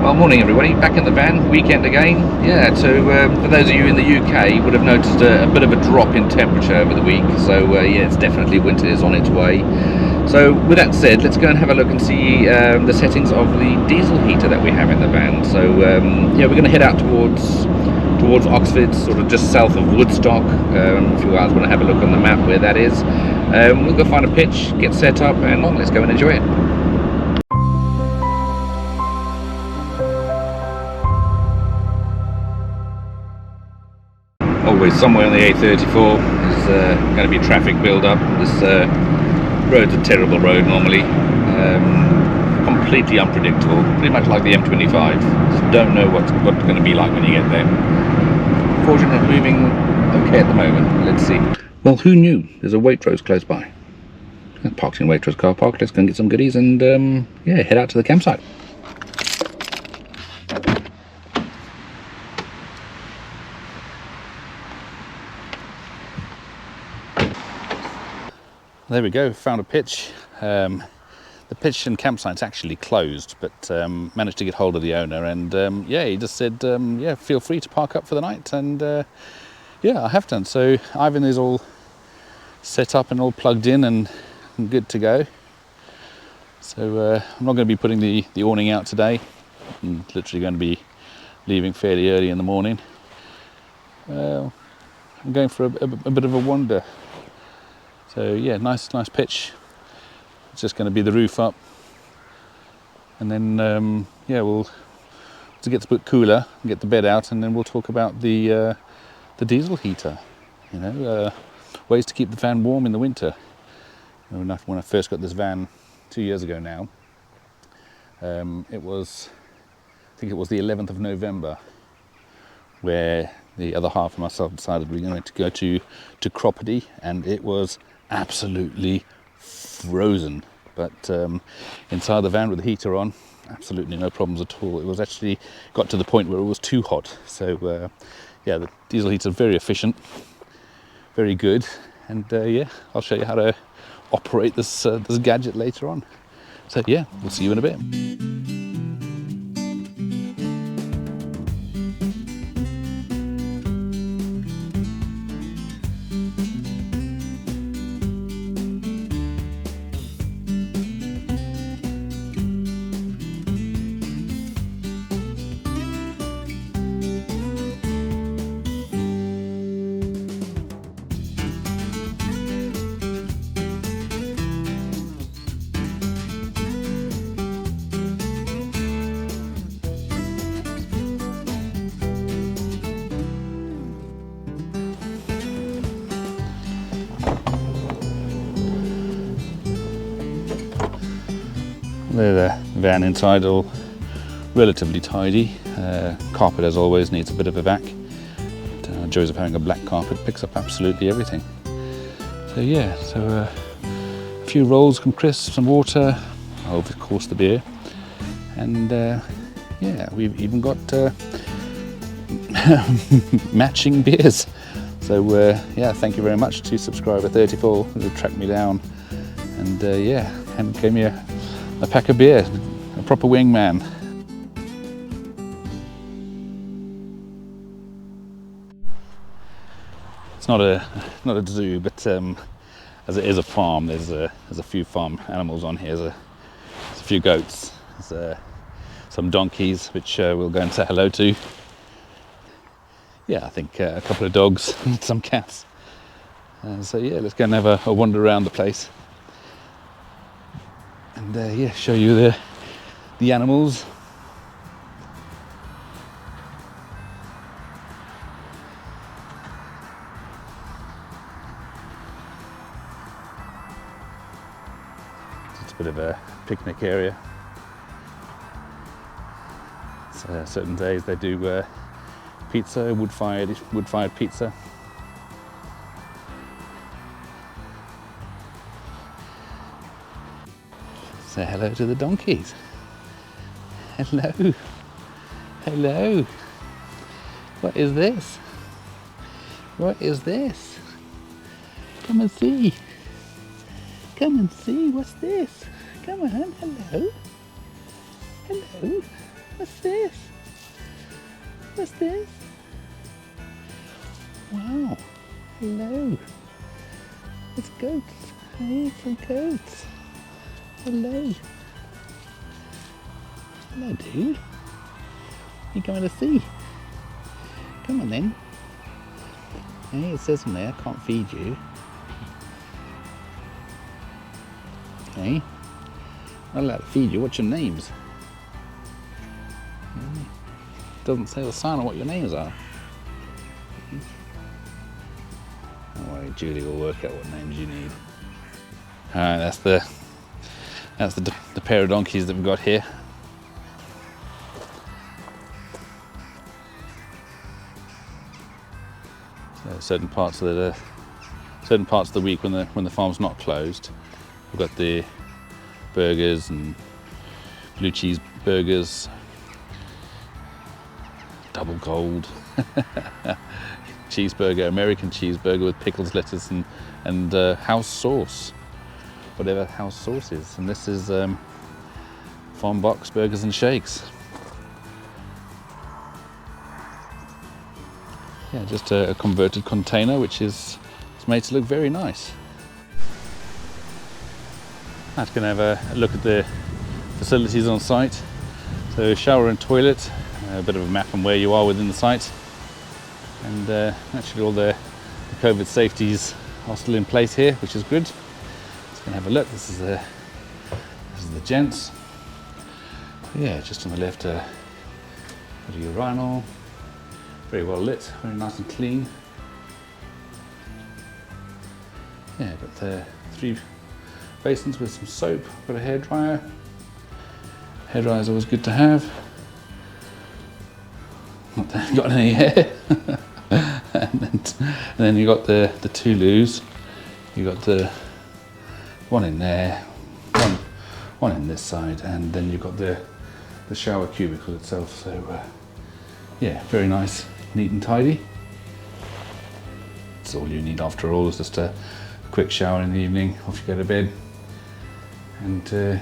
Well, morning everybody, back in the van, weekend again. Yeah, so for those of you in the UK, you would have noticed a bit of a drop in temperature over the week. So yeah, it's definitely winter is on its way. So with that said, let's go and have a look and see the settings of the diesel heater that we have in the van. So yeah, we're going to head out towards Oxford, sort of just south of Woodstock. If you guys want to have a look on the map where that is. We'll go find a pitch, get set up, and let's go and enjoy it. Always somewhere on the A34 is going to be traffic build-up. This road's a terrible road normally, completely unpredictable, pretty much like the M25. Just don't know what's going to be like when you get there. Fortunately, moving okay at the moment. Let's see. Well, who knew? There's a Waitrose close by. Parked in Waitrose car park. Let's go and get some goodies and yeah, head out to the campsite. There we go, found a pitch. The pitch and campsite's actually closed, but managed to get hold of the owner, and yeah, he just said, yeah, feel free to park up for the night, and yeah, I have done. So Ivan is all set up and all plugged in and good to go. So I'm not going to be putting the awning out today. I'm literally going to be leaving fairly early in the morning. I'm going for a bit of a wander. So yeah, nice pitch. It's just going to be the roof up, and then yeah, we'll to get a bit cooler, get the bed out, and then we'll talk about the diesel heater. You know, ways to keep the van warm in the winter. When I first got this van 2 years ago now, I think it was the 11th of November, where the other half of myself decided we were going to go to Cropperty, and it was absolutely frozen, but inside the van with the heater on, absolutely no problems at all. It was actually got to the point where it was too hot. So yeah, the diesel heater is very efficient, very good, and yeah, I'll show you how to operate this gadget later on. So yeah, we'll see you in a bit. The van inside all relatively tidy. Carpet, as always, needs a bit of a vac. Joys of having a black carpet picks up absolutely everything. So yeah, a few rolls, some crisps, some water, of course the beer, and yeah, we've even got matching beers. So yeah, thank you very much to subscriber 34 who tracked me down, and yeah, and gave me a pack of beer, a proper wingman. It's not a zoo, but as it is a farm, there's a few farm animals on here. There's a few goats, there's some donkeys, which we'll go and say hello to. Yeah, I think a couple of dogs and some cats. So yeah, let's go and have a wander around the place. And yeah, show you the animals. It's a bit of a picnic area. So, certain days they do pizza, wood-fired pizza. Say hello to the donkeys. Hello. Hello. What is this? What is this? Come and see. Come and see. What's this? Come on. Hello. Hello. What's this? What's this? Wow. Hello. It's goats. Hey, it's some goats. Hello. Hello, dude. What are you coming to see? Come on then. Hey, it says on there, I can't feed you. Hey, I'm not allowed to feed you. What's your names? Doesn't say the sign on what your names are. Don't worry, Julie will work out what names you need. Alright, that's the pair of donkeys that we've got here. So certain parts of the week when the farm's not closed, we've got the burgers and blue cheese burgers, double gold cheeseburger, American cheeseburger with pickles, lettuce and house sauce, whatever house sauce is. And this is farm box burgers and shakes. Yeah, just a converted container, which is made to look very nice. I'm just going to have a look at the facilities on site. So shower and toilet, a bit of a map on where you are within the site, and actually all the COVID safeties are still in place here, which is good. Just going to have a look. This is the gents. Yeah, just on the left, got a urinal. Very well lit, very nice and clean. Yeah, got the 3 basins with some soap, got a hairdryer. Hairdryer is always good to have. Not that I've got any hair. and then you got the 2 loos. You got the one in there, one in this side, and then you've got the shower cubicle itself. So yeah, very nice. Neat and tidy. That's all you need after all, is just a quick shower in the evening, off you go to bed. And the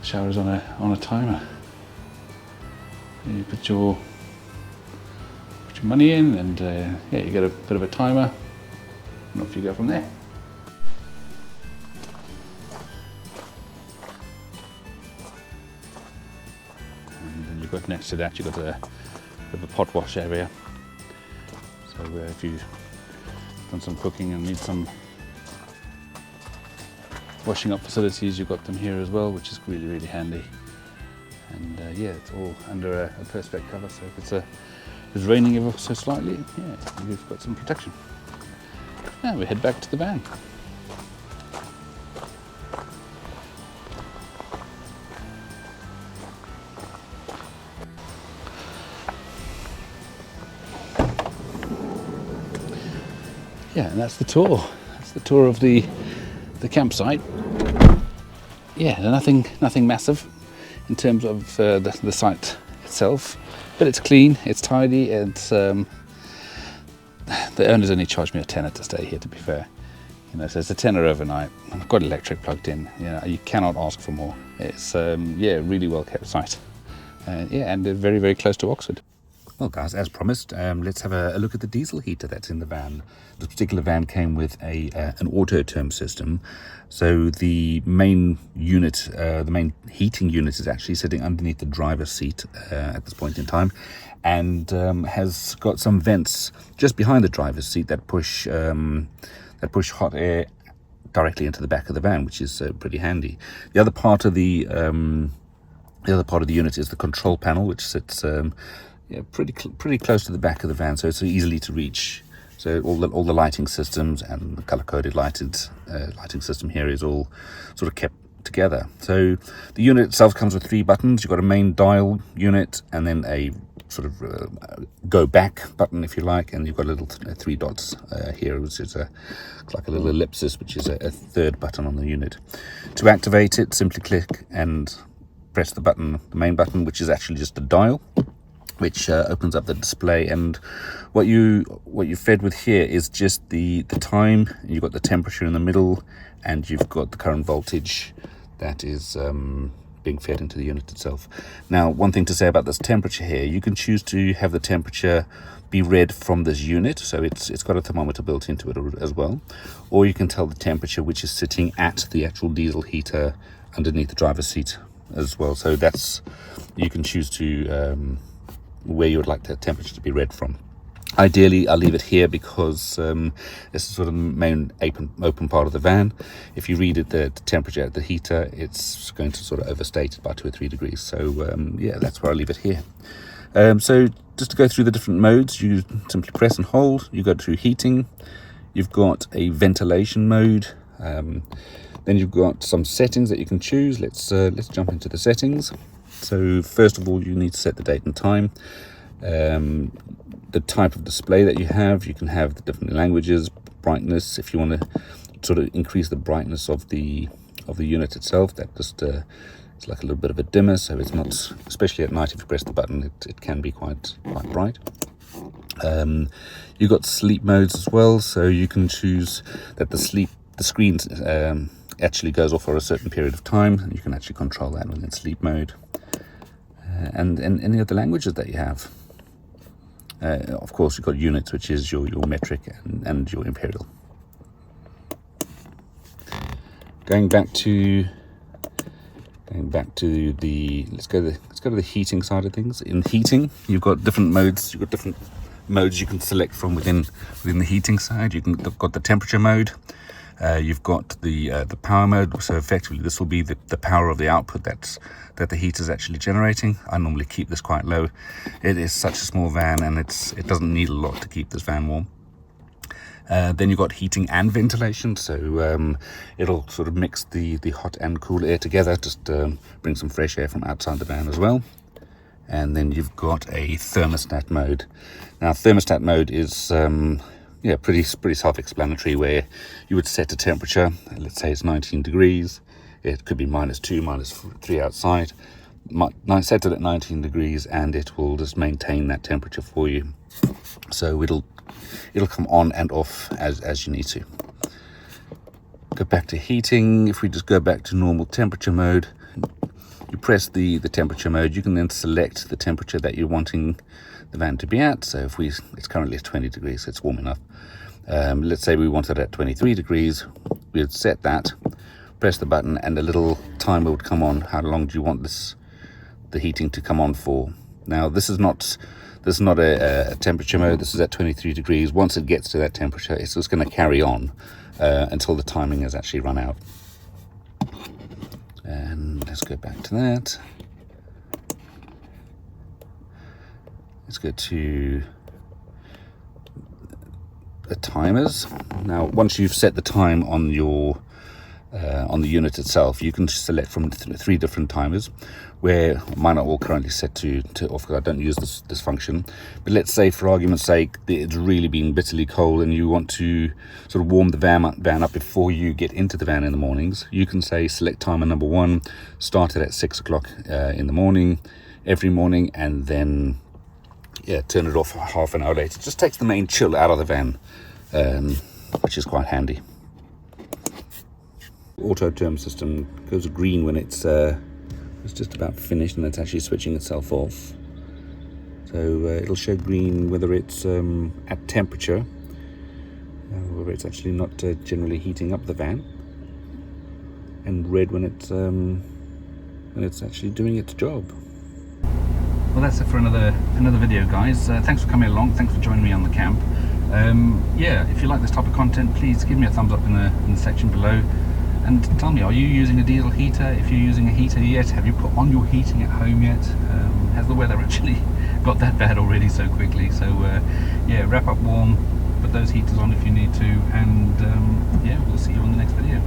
shower's on a timer. You put your money in, and yeah, you get a bit of a timer, and off you go from there. And then you've got next to that, you've got a bit of a pot wash area. So if you've done some cooking and need some washing up facilities, you've got them here as well, which is really, really handy. And yeah, it's all under a perspex cover, so if it's raining ever so slightly, yeah, you've got some protection. Now we head back to the van. Yeah, and that's the tour. That's the tour of the campsite. Yeah, nothing massive in terms of the site itself, but it's clean, it's tidy. It's the owners only charged me a tenner to stay here, to be fair. You know, so it's a tenner overnight. I've got electric plugged in. You know, you cannot ask for more. It's yeah, really well kept site. Yeah, and very, very close to Oxford. Well guys, as promised, let's have a look at the diesel heater that's in the van. This particular van came with an Autoterm system. So the main unit, the main heating unit, is actually sitting underneath the driver's seat at this point in time, and has got some vents just behind the driver's seat that push hot air directly into the back of the van, which is pretty handy. The other part of the unit is the control panel, which sits yeah, pretty close to the back of the van, so it's easily to reach. So all the lighting systems and the color-coded lighting system here is all sort of kept together. So the unit itself comes with 3 buttons. You've got a main dial unit, and then a sort of go back button, if you like, and you've got a little 3 dots here, which is like a little ellipsis, which is a 3rd button on the unit. To activate it, simply click and press the main button, which is actually just a dial, which opens up the display. And what you're fed with here is just the time. You've got the temperature in the middle, and you've got the current voltage that is being fed into the unit itself. Now, one thing to say about this temperature here, you can choose to have the temperature be read from this unit, so it's got a thermometer built into it as well, or you can tell the temperature which is sitting at the actual diesel heater underneath the driver's seat as well. So that's, you can choose to where you would like the temperature to be read from. Ideally, I'll leave it here because this is sort of the main open part of the van. If you read it, the temperature at the heater, it's going to sort of overstate it by 2 or 3 degrees. So yeah, that's where I'll leave it here. So just to go through the different modes, you simply press and hold. You go through heating. You've got a ventilation mode. Then you've got some settings that you can choose. Let's jump into the settings. So first of all, you need to set the date and time. The type of display that you have. You can have the different languages, brightness. If you want to sort of increase the brightness of the unit itself, that just it's like a little bit of a dimmer, so it's not, especially at night if you press the button, it can be quite bright. You've got sleep modes as well, so you can choose that the screen actually goes off for a certain period of time, and you can actually control that within sleep mode. And any other languages that you have. Of course, you've got units, which is your metric and your imperial. Going back to the let's go to the heating side of things. In heating, you've got different modes. You've got different modes you can select from within the heating side. You've got the temperature mode. You've got the power mode. So effectively, this will be the power of the output that the heater is actually generating. I normally keep this quite low. It is such a small van, and it doesn't need a lot to keep this van warm. Then you've got heating and ventilation, so it'll sort of mix the hot and cool air together, just bring some fresh air from outside the van as well. And then you've got a thermostat mode. Now, thermostat mode is pretty self-explanatory, where you would set a temperature. Let's say it's 19 degrees. It could be -2, -3 outside. Set it at 19 degrees, and it will just maintain that temperature for you. So it'll come on and off as you need to. Go back to heating. If we just go back to normal temperature mode, you press the temperature mode. You can then select the temperature that you're wanting the van to be at. So if it's currently at 20 degrees, so it's warm enough. Let's say we want it at 23 degrees. We'd set that, press the button, and a little timer would come on. How long do you want the heating to come on for? Now, this is not a temperature mode. This is at 23 degrees. Once it gets to that temperature, it's just going to carry on until the timing has actually run out. And let's go back to that. Let's go to the timers. Now, once you've set the time on the unit itself, you can select from 3 different timers, where mine are all currently set to off because I don't use this function. But let's say, for argument's sake, it's really been bitterly cold and you want to sort of warm the van up before you get into the van in the mornings. You can say select timer number 1, start it at 6 o'clock in the morning, every morning, and then turn it off half an hour later. It just takes the main chill out of the van, which is quite handy. Autoterm system goes green when it's just about finished and it's actually switching itself off. So it'll show green whether it's at temperature, whether it's actually not generally heating up the van, and red when it's actually doing its job. Well, that's it for another video, guys. Thanks for coming along. Thanks for joining me on the camp. If you like this type of content, please give me a thumbs up in the section below. And tell me, are you using a diesel heater? If you're using a heater yet, have you put on your heating at home yet? Has the weather actually got that bad already so quickly? So wrap up warm, put those heaters on if you need to, and we'll see you on the next video.